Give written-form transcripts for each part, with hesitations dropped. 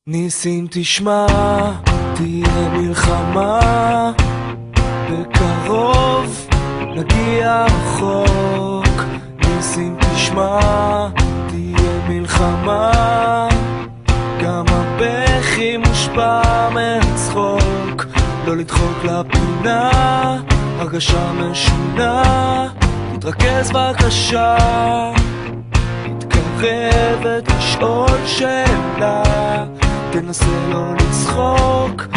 ניסים תשמע, תהיה מלחמה, בקרוב נגיע רחוק. ניסים תשמע, תהיה מלחמה, גם הבכי מושפע מהצחוק. לא לדחוק לפינה, הרגשה משונה, תתרכז בבקשה, מתקרבת לשאול שאלה, תנסה לא לצחוק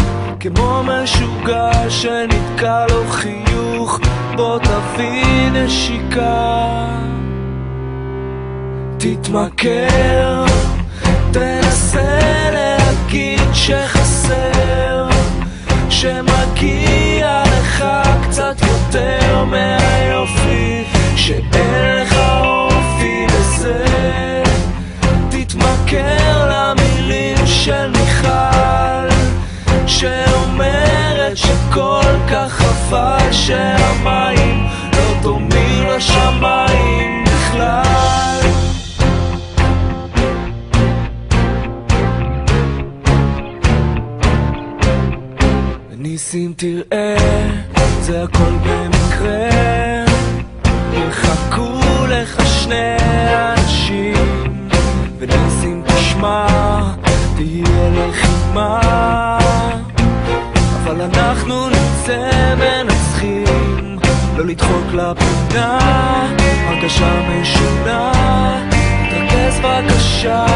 כמו משוגע שנתקע לו חיוך, בוא תביא נשיקה. תתמכר, תנסה להגיד שחסר, שמגיע לך קצת יותר מהיופי, שאין לך אופי לזה. תתמכר למילים של מיכל, שאומרת שכל כך חבל שהמים לא דומים לשמיים בכלל. ניסים תראה, זה הכל במקרה, יחכו לך שני אנשים, וניסים תשמע, תהיה לחימה, אבל אנחנו נצא מנצחים. לא לדחוק לפינה, הרגשה משונה, תתרכז בבקשה,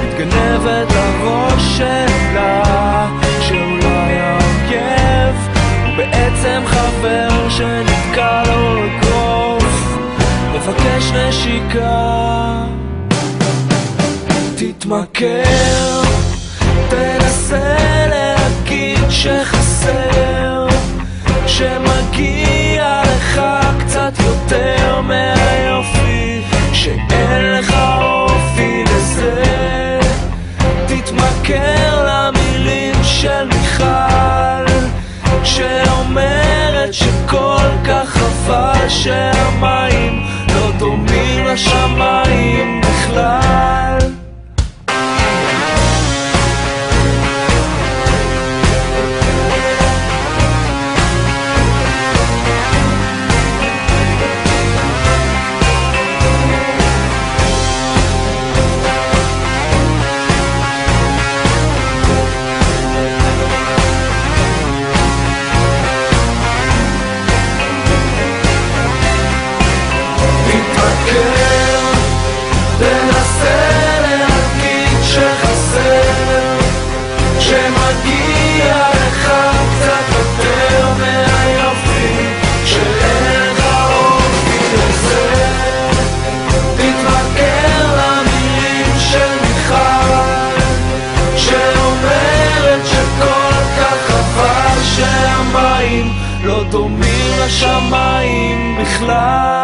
מתגנבת לראש שלה, שאולי האויב הוא בעצם חבר שנתקע לו אגרוף, מבקש נשיקה. תתמכר, תנסה להגיד שחסר, שמגיע לך קצת יותר מהיופי, שאין לך אופי לזה. תתמכר למילים של מיכל, שאומרת שכל כך חבל שהמים לא דומים לשמיים בכלל. לא דומים לשמיים בכלל.